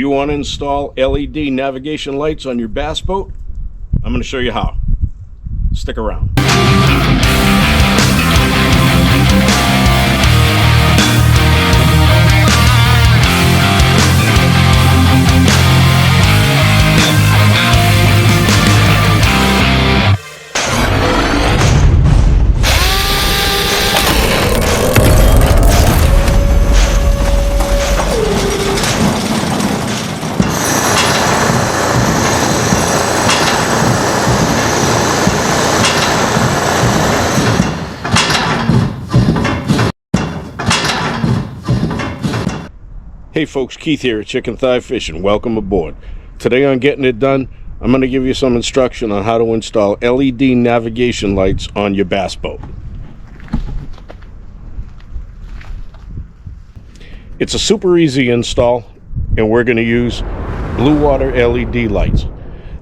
you want to install LED navigation lights on your bass boat, I'm going to show you how. Stick around. Hey folks, Keith here at Chicken Thigh Fishing. Welcome aboard. Today on Getting It Done, I'm going to give you some instruction on how to install LED navigation lights on your bass boat. It's a super easy install, and we're going to use blue water LED lights.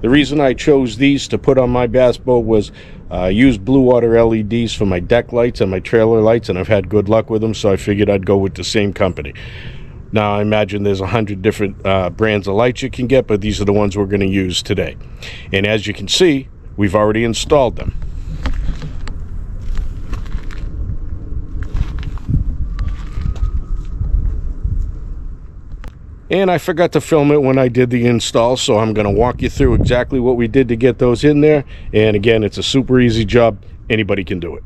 The reason I chose these to put on my bass boat was I used blue water LEDs for my deck lights and my trailer lights, and I've had good luck with them, so I figured I'd go with the same company. Now, I imagine there's 100 different brands of lights you can get, but these are the ones we're going to use today. And as you can see, we've already installed them. And I forgot to film it when I did the install, so I'm going to walk you through exactly what we did to get those in there. And again, it's a super easy job. Anybody can do it.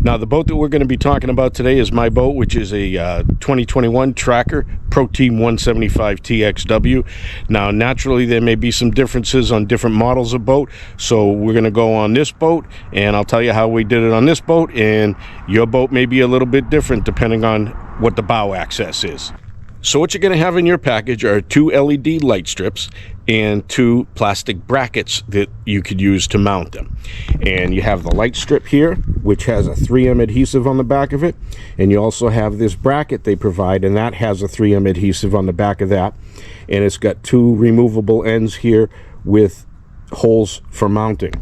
Now, the boat that we're going to be talking about today is my boat, which is a 2021 Tracker Pro Team 175 TXW. Now, naturally, there may be some differences on different models of boat, so we're going to go on this boat, and I'll tell you how we did it on this boat, and your boat may be a little bit different depending on what the bow access is. So what you're going to have in your package are 2 LED light strips and 2 plastic brackets that you could use to mount them. And you have the light strip here, which has a 3M adhesive on the back of it. And you also have this bracket they provide, and that has a 3M adhesive on the back of that. And it's got 2 removable ends here with holes for mounting.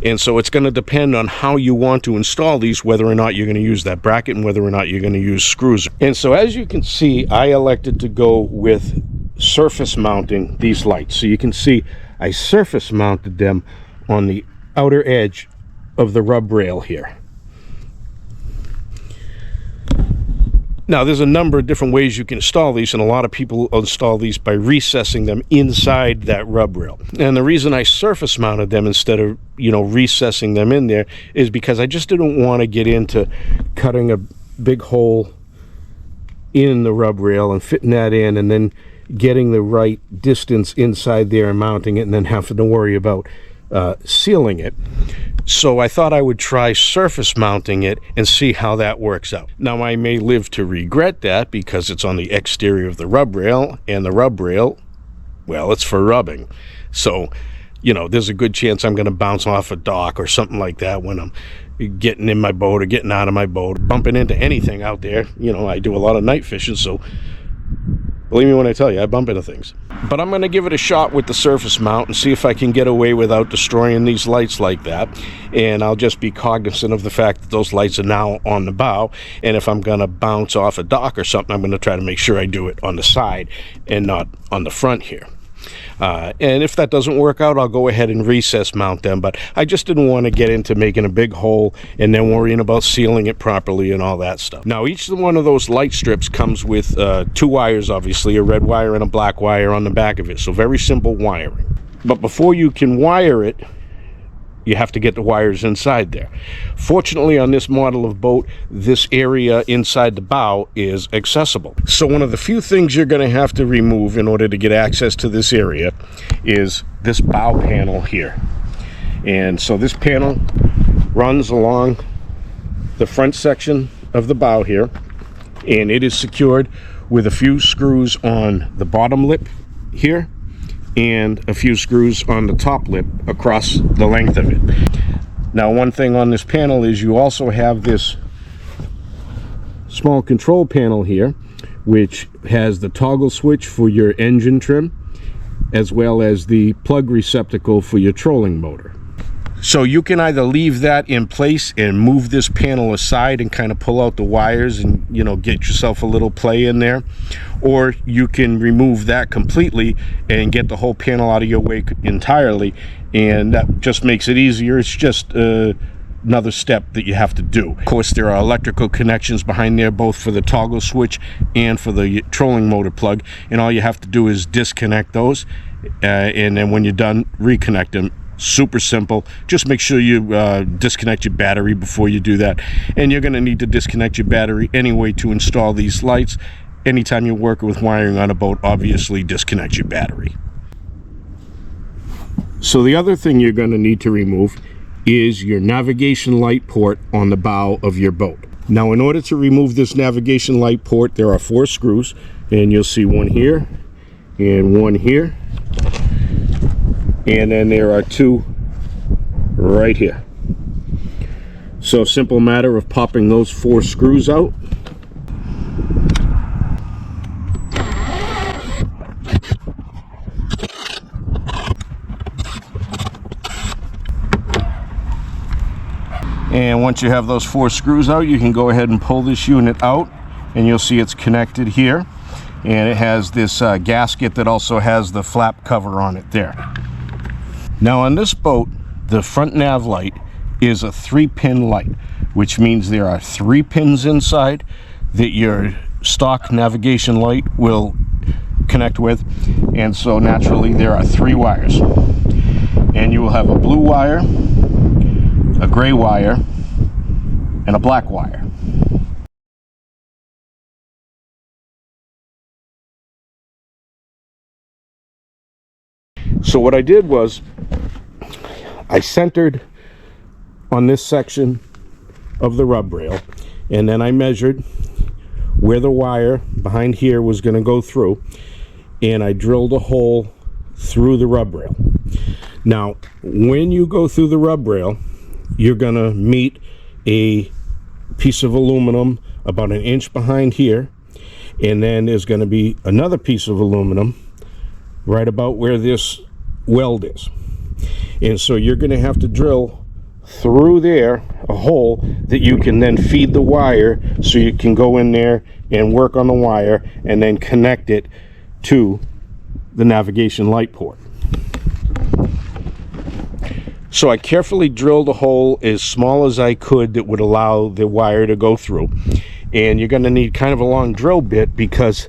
And so it's going to depend on how you want to install these, whether or not you're going to use that bracket and whether or not you're going to use screws. And so as you can see, I elected to go with surface mounting these lights. So you can see I surface mounted them on the outer edge of the rub rail here. Now, there's a number of different ways you can install these, and a lot of people install these by recessing them inside that rub rail. And the reason I surface mounted them instead of, recessing them in there is because I just didn't want to get into cutting a big hole in the rub rail and fitting that in and then getting the right distance inside there and mounting it and then having to worry about sealing it. So I thought I would try surface mounting it and see how that works out. Now, I may live to regret that because it's on the exterior of the rub rail, and the rub rail, well, it's for rubbing. So, there's a good chance I'm going to bounce off a dock or something like that when I'm getting in my boat or getting out of my boat, bumping into anything out there. I do a lot of night fishing, so believe me when I tell you, I bump into things. But I'm going to give it a shot with the surface mount and see if I can get away without destroying these lights like that. And I'll just be cognizant of the fact that those lights are now on the bow. And if I'm going to bounce off a dock or something, I'm going to try to make sure I do it on the side and not on the front here. And if that doesn't work out, I'll go ahead and recess mount them. But I just didn't want to get into making a big hole and then worrying about sealing it properly and all that stuff. Now, each one of those light strips comes with 2 wires, obviously, a red wire and a black wire on the back of it. So very simple wiring. But before you can wire it, you have to get the wires inside there. Fortunately, on this model of boat, this area inside the bow is accessible. So one of the few things you're going to have to remove in order to get access to this area is this bow panel here. And so this panel runs along the front section of the bow here, and it is secured with a few screws on the bottom lip here and a few screws on the top lip across the length of it. Now, one thing on this panel is you also have this small control panel here, which has the toggle switch for your engine trim, as well as the plug receptacle for your trolling motor. So you can either leave that in place and move this panel aside and kind of pull out the wires and, you know, get yourself a little play in there, or you can remove that completely and get the whole panel out of your way entirely, and that just makes it easier. It's just another step that you have to do. Of course, there are electrical connections behind there, both for the toggle switch and for the trolling motor plug, and all you have to do is disconnect those, and then when you're done, reconnect them. Super simple. Just make sure you disconnect your battery before you do that, and you're going to need to disconnect your battery anyway to install these lights. Anytime you're working with wiring on a boat, obviously disconnect your battery. So the other thing you're going to need to remove is your navigation light port on the bow of your boat. Now, in order to remove this navigation light port, there are 4 screws, and you'll see one here and one here, and then there are 2 right here. So simple matter of popping those 4 screws out. And once you have those 4 screws out, you can go ahead and pull this unit out, and you'll see it's connected here, and it has this gasket that also has the flap cover on it there. Now on this boat, the front nav light is a 3-pin light, which means there are 3 pins inside that your stock navigation light will connect with, and so naturally there are 3 wires, and you will have a blue wire, a gray wire, and a black wire. So what I did was I centered on this section of the rub rail, and then I measured where the wire behind here was going to go through, and I drilled a hole through the rub rail. Now, when you go through the rub rail, you're going to meet a piece of aluminum about 1 inch behind here, and then there's going to be another piece of aluminum right about where this weld is. And so you're going to have to drill through there a hole that you can then feed the wire, so you can go in there and work on the wire and then connect it to the navigation light port. So I carefully drilled a hole as small as I could that would allow the wire to go through. And you're going to need kind of a long drill bit, because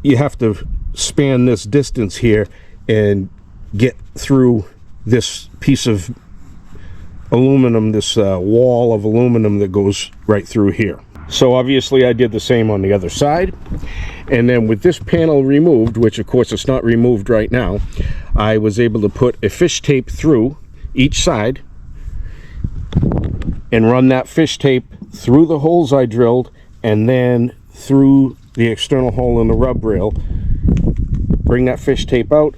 you have to span this distance here and get through this piece of aluminum, this wall of aluminum that goes right through here. So obviously I did the same on the other side, and then with this panel removed, which of course it's not removed right now, I was able to put a fish tape through each side and run that fish tape through the holes I drilled, and then through the external hole in the rub rail. Bring that fish tape out,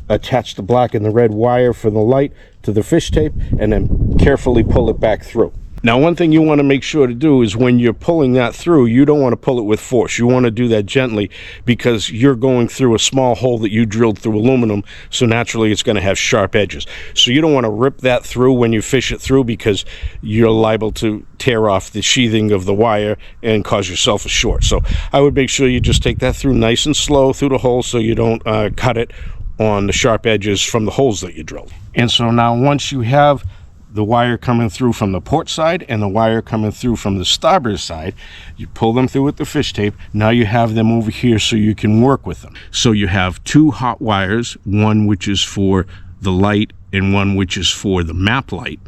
attach the black and the red wire for the light to the fish tape, and then carefully pull it back through. Now, one thing you want to make sure to do is when you're pulling that through, you don't want to pull it with force. You want to do that gently, because you're going through a small hole that you drilled through aluminum, so naturally it's going to have sharp edges. So you don't want to rip that through when you fish it through, because you're liable to tear off the sheathing of the wire and cause yourself a short. So I would make sure you just take that through nice and slow through the hole, so you don't cut it on the sharp edges from the holes that you drilled. And so now, once you have the wire coming through from the port side and the wire coming through from the starboard side, you pull them through with the fish tape. Now you have them over here so you can work with them. So you have 2 hot wires, one which is for the light and one which is for the map light,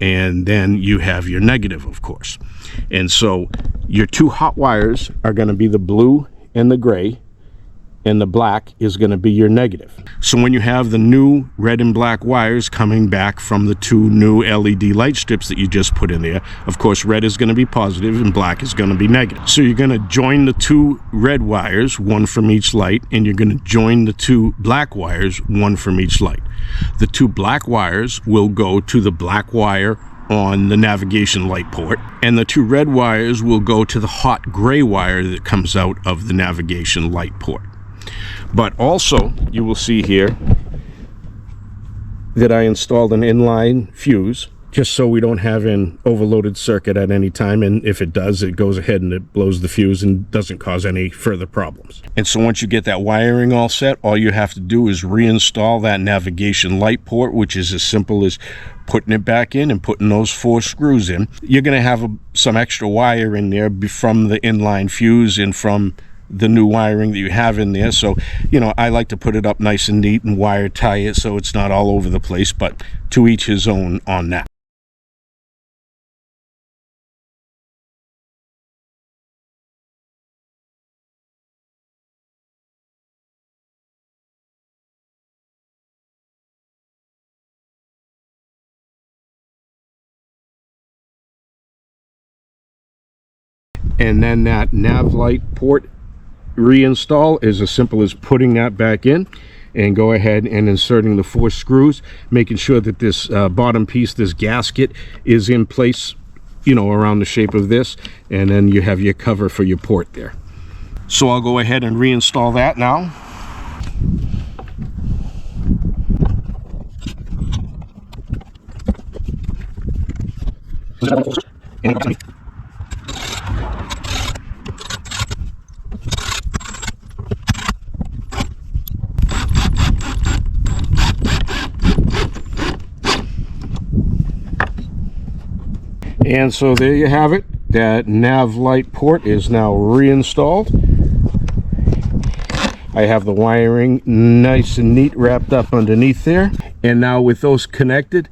and then you have your negative, of course. And so your 2 hot wires are going to be the blue and the gray, and the black is going to be your negative. So when you have the new red and black wires coming back from the 2 new LED light strips that you just put in there, of course red is going to be positive and black is going to be negative. So you're going to join the 2 red wires, one from each light, and you're going to join the 2 black wires, one from each light. The 2 black wires will go to the black wire on the navigation light port, and the 2 red wires will go to the hot gray wire that comes out of the navigation light port. But also, you will see here that I installed an inline fuse, just so we don't have an overloaded circuit at any time, and if it does, it goes ahead and it blows the fuse and doesn't cause any further problems. And so once you get that wiring all set, all you have to do is reinstall that navigation light port, which is as simple as putting it back in and putting those 4 screws in. You're going to have some extra wire in there from the inline fuse and from the new wiring that you have in there. So, you know, I like to put it up nice and neat and wire tie it so it's not all over the place, but to each his own on that. And then that nav light port reinstall is as simple as putting that back in and go ahead and inserting the 4 screws, making sure that this bottom piece, this gasket, is in place, you know, around the shape of this, and then you have your cover for your port there. So I'll go ahead and reinstall that now. And so there you have it. That nav light port is now reinstalled. I have the wiring nice and neat wrapped up underneath there. And now with those connected,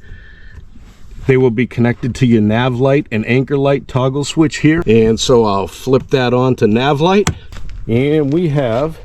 they will be connected to your nav light and anchor light toggle switch here. And so I'll flip that on to nav light, and we have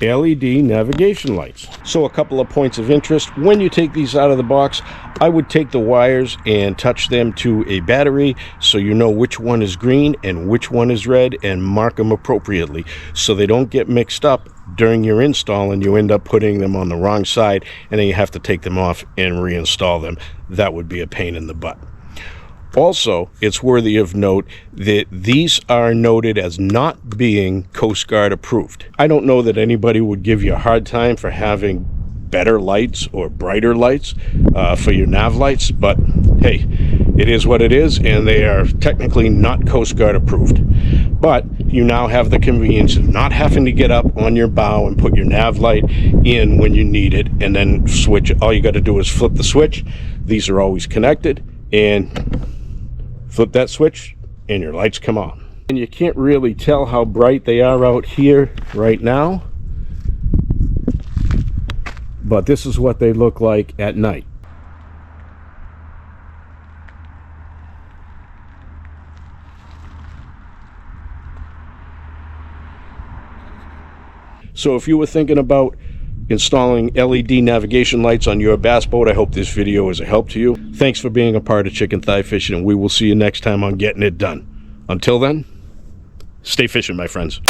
LED navigation lights. So a couple of points of interest: when you take these out of the box, I would take the wires and touch them to a battery so you know which one is green and which one is red, and mark them appropriately so they don't get mixed up during your install and you end up putting them on the wrong side and then you have to take them off and reinstall them. That would be a pain in the butt. Also, it's worthy of note that these are noted as not being Coast Guard approved. I don't know that anybody would give you a hard time for having better lights or brighter lights for your nav lights, but hey, it is what it is, and they are technically not Coast Guard approved. But you now have the convenience of not having to get up on your bow and put your nav light in when you need it and then switch. All you got to do is flip the switch. These are always connected, and flip that switch and your lights come on. And you can't really tell how bright they are out here right now, but this is what they look like at night. So if you were thinking about installing LED navigation lights on your bass boat, I hope this video is a help to you. Thanks for being a part of Chicken Thigh Fishing, and we will see you next time on Getting It Done. Until then, stay fishing, my friends.